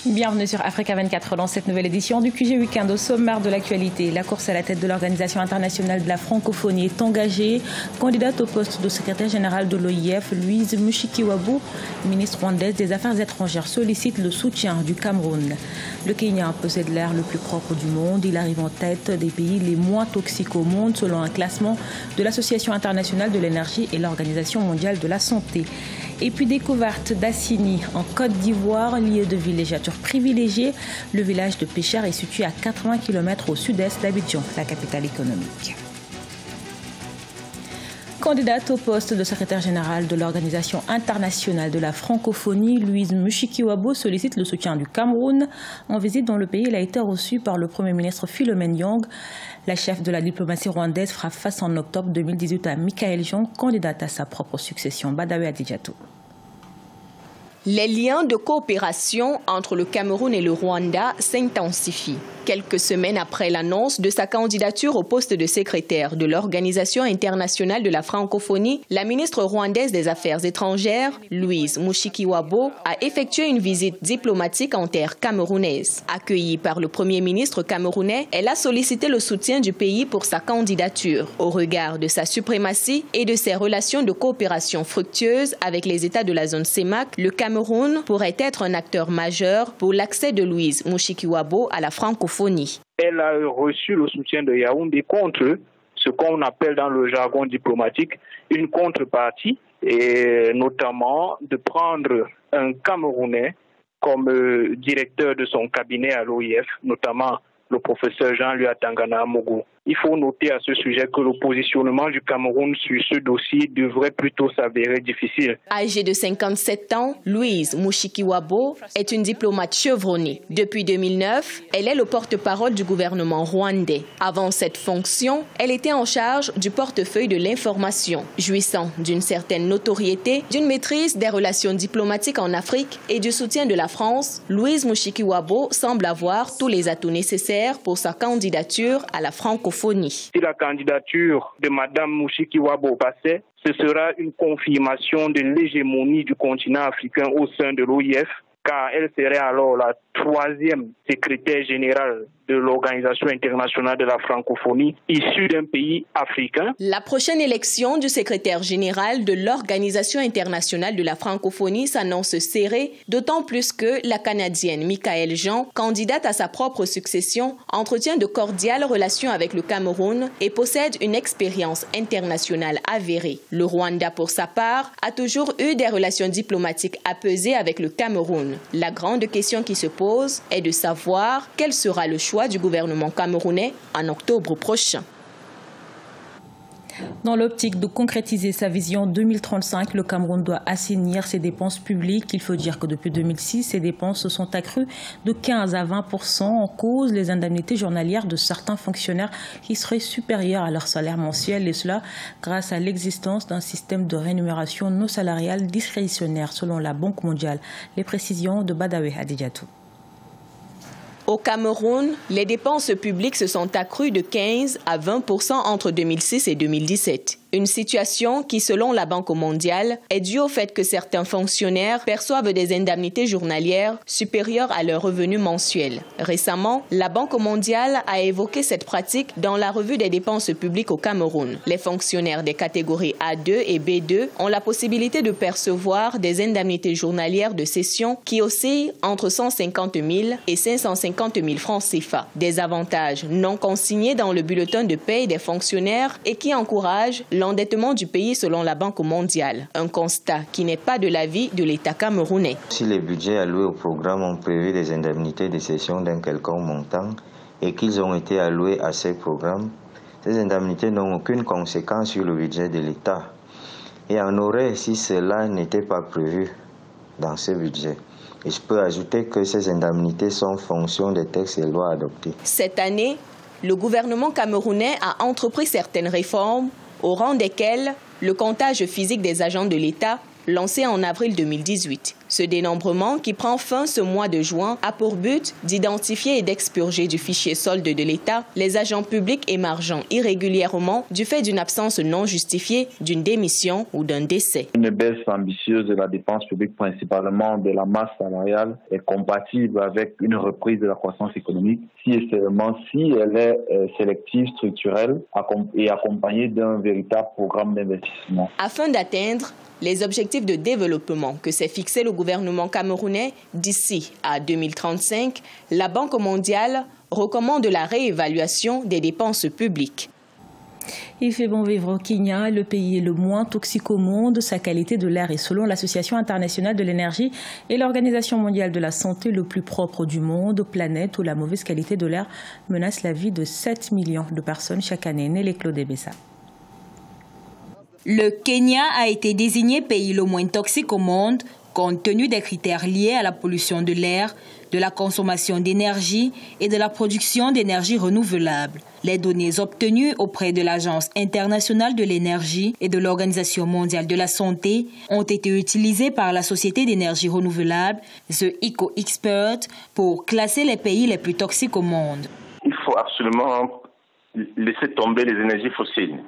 Bienvenue sur Africa 24 dans cette nouvelle édition du QG Week-end. Au sommaire de l'actualité, la course à la tête de l'Organisation internationale de la francophonie est engagée. Candidate au poste de secrétaire général de l'OIF, Louise Mushikiwabo, ministre rwandaise des Affaires étrangères, sollicite le soutien du Cameroun. Le Kenya possède l'air le plus propre du monde. Il arrive en tête des pays les moins toxiques au monde selon un classement de l'Association internationale de l'énergie et l'Organisation mondiale de la santé. Et puis découverte d'Assini en Côte d'Ivoire, lieu de villégiature privilégié. Le village de Péchère est situé à 80 km au sud-est d'Abidjan, la capitale économique. Candidate au poste de secrétaire général de l'Organisation internationale de la francophonie, Louise Mushikiwabo sollicite le soutien du Cameroun. En visite dans le pays, elle a été reçue par le Premier ministre Philomène Yang. La chef de la diplomatie rwandaise fera face en octobre 2018 à Michaël Jean, candidate à sa propre succession. Badawi Adidjatou. Les liens de coopération entre le Cameroun et le Rwanda s'intensifient. Quelques semaines après l'annonce de sa candidature au poste de secrétaire de l'Organisation internationale de la francophonie, la ministre rwandaise des Affaires étrangères, Louise Mushikiwabo, a effectué une visite diplomatique en terre camerounaise. Accueillie par le Premier ministre camerounais, elle a sollicité le soutien du pays pour sa candidature. Au regard de sa suprématie et de ses relations de coopération fructueuses avec les États de la zone CEMAC, le Cameroun pourrait être un acteur majeur pour l'accès de Louise Mushikiwabo à la francophonie. Elle a reçu le soutien de Yaoundé contre ce qu'on appelle dans le jargon diplomatique une contrepartie, et notamment de prendre un Camerounais comme directeur de son cabinet à l'OIF, notamment le professeur Jean-Louis Atangana Amogo. Il faut noter à ce sujet que le positionnement du Cameroun sur ce dossier devrait plutôt s'avérer difficile. Âgée de 57 ans, Louise Mushikiwabo est une diplomate chevronnée. Depuis 2009, elle est le porte-parole du gouvernement rwandais. Avant cette fonction, elle était en charge du portefeuille de l'information, jouissant d'une certaine notoriété, d'une maîtrise des relations diplomatiques en Afrique et du soutien de la France. Louise Mushikiwabo semble avoir tous les atouts nécessaires pour sa candidature à la francophonie. Si la candidature de Mme Mushikiwabo passait, ce sera une confirmation de l'hégémonie du continent africain au sein de l'OIF, car elle serait alors la troisième secrétaire générale de l'Organisation internationale de la francophonie, issue d'un pays africain. La prochaine élection du secrétaire général de l'Organisation internationale de la francophonie s'annonce serrée, d'autant plus que la Canadienne Michaël Jean, candidate à sa propre succession, entretient de cordiales relations avec le Cameroun et possède une expérience internationale avérée. Le Rwanda, pour sa part, a toujours eu des relations diplomatiques apaisées avec le Cameroun. La grande question qui se pose est de savoir quel sera le choix du gouvernement camerounais en octobre prochain. Dans l'optique de concrétiser sa vision 2035, le Cameroun doit assainir ses dépenses publiques. Il faut dire que depuis 2006, ces dépenses se sont accrues de 15 à 20%. En cause, les indemnités journalières de certains fonctionnaires qui seraient supérieures à leur salaire mensuel, et cela grâce à l'existence d'un système de rémunération non salariale discrétionnaire selon la Banque mondiale. Les précisions de Badawi Adidjatou. Au Cameroun, les dépenses publiques se sont accrues de 15 à 20% entre 2006 et 2017. Une situation qui, selon la Banque mondiale, est due au fait que certains fonctionnaires perçoivent des indemnités journalières supérieures à leurs revenus mensuels. Récemment, la Banque mondiale a évoqué cette pratique dans la revue des dépenses publiques au Cameroun. Les fonctionnaires des catégories A2 et B2 ont la possibilité de percevoir des indemnités journalières de cession qui oscillent entre 150 000 et 550 000 francs CFA. Des avantages non consignés dans le bulletin de paie des fonctionnaires et qui encouragent l'endettement du pays selon la Banque mondiale. Un constat qui n'est pas de l'avis de l'État camerounais. Si les budgets alloués au programme ont prévu des indemnités de cession d'un quelconque montant et qu'ils ont été alloués à ces programmes, ces indemnités n'ont aucune conséquence sur le budget de l'État et en aurait si cela n'était pas prévu dans ce budget. Et je peux ajouter que ces indemnités sont fonction des textes et lois adoptés. Cette année, le gouvernement camerounais a entrepris certaines réformes au rang desquelles le comptage physique des agents de l'État lancé en avril 2018. Ce dénombrement, qui prend fin ce mois de juin, a pour but d'identifier et d'expurger du fichier solde de l'État les agents publics émargeant irrégulièrement du fait d'une absence non justifiée, d'une démission ou d'un décès. Une baisse ambitieuse de la dépense publique, principalement de la masse salariale, est compatible avec une reprise de la croissance économique si et seulement si elle est sélective, structurelle et accompagnée d'un véritable programme d'investissement. Afin d'atteindre les objectifs de développement que s'est fixé le gouvernement camerounais d'ici à 2035, la Banque mondiale recommande la réévaluation des dépenses publiques. Il fait bon vivre au Kenya, le pays est le moins toxique au monde. Sa qualité de l'air est, selon l'Association internationale de l'énergie et l'Organisation mondiale de la santé, le plus propre du monde, planète où la mauvaise qualité de l'air menace la vie de 7 millions de personnes chaque année. Nelly Claude Bessa. Le Kenya a été désigné pays le moins toxique au monde compte tenu des critères liés à la pollution de l'air, de la consommation d'énergie et de la production d'énergie renouvelable. Les données obtenues auprès de l'Agence internationale de l'énergie et de l'Organisation mondiale de la santé ont été utilisées par la Société d'énergie renouvelable, The Eco-Expert, pour classer les pays les plus toxiques au monde. Il faut absolument laisser tomber les énergies fossiles,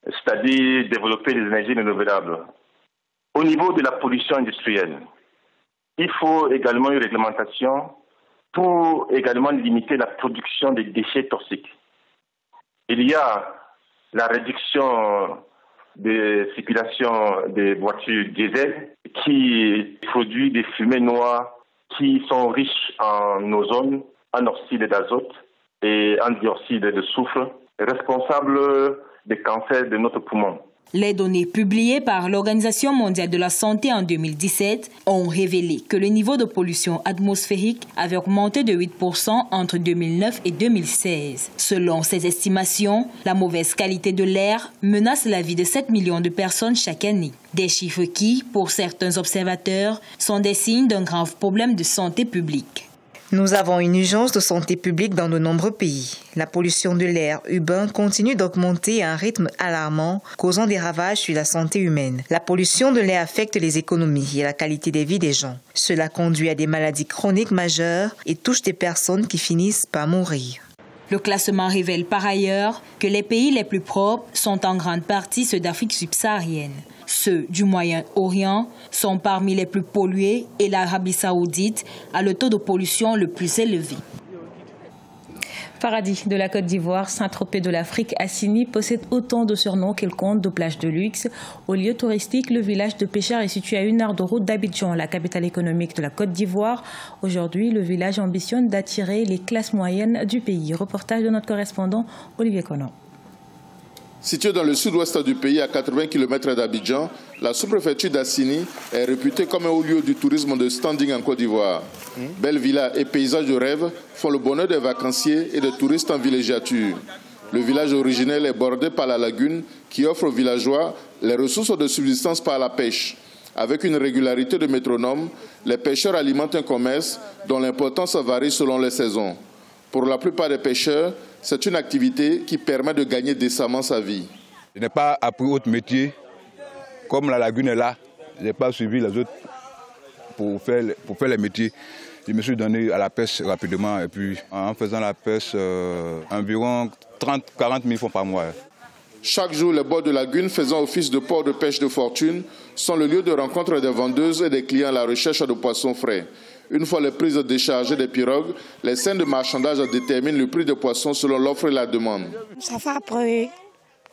c'est-à-dire développer les énergies renouvelables. Au niveau de la pollution industrielle, il faut également une réglementation pour également limiter la production des déchets toxiques. Il y a la réduction de circulation des voitures diesel qui produisent des fumées noires qui sont riches en ozone, en oxyde d'azote et en dioxyde de soufre, responsables des cancers de notre poumon. Les données publiées par l'Organisation mondiale de la santé en 2017 ont révélé que le niveau de pollution atmosphérique avait augmenté de 8% entre 2009 et 2016. Selon ces estimations, la mauvaise qualité de l'air menace la vie de 7 millions de personnes chaque année. Des chiffres qui, pour certains observateurs, sont des signes d'un grave problème de santé publique. Nous avons une urgence de santé publique dans de nombreux pays. La pollution de l'air urbain continue d'augmenter à un rythme alarmant, causant des ravages sur la santé humaine. La pollution de l'air affecte les économies et la qualité des vies des gens. Cela conduit à des maladies chroniques majeures et touche des personnes qui finissent par mourir. Le classement révèle par ailleurs que les pays les plus propres sont en grande partie ceux d'Afrique subsaharienne. Ceux du Moyen-Orient sont parmi les plus pollués et l'Arabie saoudite a le taux de pollution le plus élevé. Paradis de la Côte d'Ivoire, Saint-Tropez de l'Afrique, Assini possède autant de surnoms qu'elle compte de plages de luxe. Au lieu touristique, le village de pêcheurs est situé à 1 heure de route d'Abidjan, la capitale économique de la Côte d'Ivoire. Aujourd'hui, le village ambitionne d'attirer les classes moyennes du pays. Reportage de notre correspondant Olivier Conan. Située dans le sud-ouest du pays, à 80 km d'Abidjan, la sous-préfecture d'Assini est réputée comme un haut lieu du tourisme de standing en Côte d'Ivoire. Belles villas et paysages de rêve font le bonheur des vacanciers et des touristes en villégiature. Le village originel est bordé par la lagune qui offre aux villageois les ressources de subsistance par la pêche. Avec une régularité de métronome, les pêcheurs alimentent un commerce dont l'importance varie selon les saisons. Pour la plupart des pêcheurs, c'est une activité qui permet de gagner décemment sa vie. Je n'ai pas appris autre métier. Comme la lagune est là, je n'ai pas suivi les autres pour faire les métiers. Je me suis donné à la pêche rapidement et puis en faisant la pêche, environ 30-40 000 francs par mois. Chaque jour, les bords de lagune faisant office de port de pêche de fortune sont le lieu de rencontre des vendeuses et des clients à la recherche de poissons frais. Une fois les prises déchargées des pirogues, les scènes de marchandage déterminent le prix des poissons selon l'offre et la demande. Ça fait après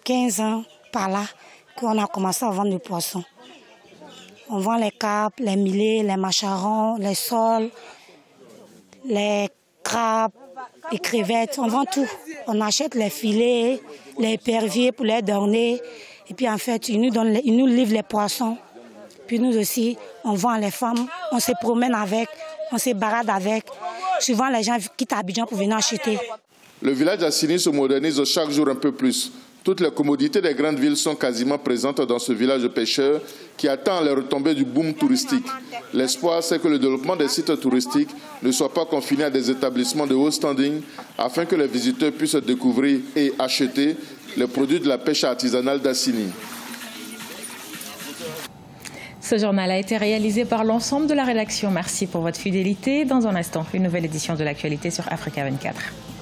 15 ans par là qu'on a commencé à vendre du poisson. On vend les carpes, les milets, les macharons, les sols, les crabes, les crevettes, on vend tout. On achète les filets, les éperviers pour les donner. Et puis en fait, ils nous livrent les poissons. Puis nous aussi, on vend les femmes, on se promène avec, on se barade avec. Souvent, les gens quittent Abidjan pour venir acheter. Le village d'Assini se modernise chaque jour un peu plus. Toutes les commodités des grandes villes sont quasiment présentes dans ce village de pêcheurs qui attend les retombées du boom touristique. L'espoir, c'est que le développement des sites touristiques ne soit pas confiné à des établissements de haut standing afin que les visiteurs puissent découvrir et acheter les produits de la pêche artisanale d'Assini. Ce journal a été réalisé par l'ensemble de la rédaction. Merci pour votre fidélité. Dans un instant, une nouvelle édition de l'actualité sur Africa 24.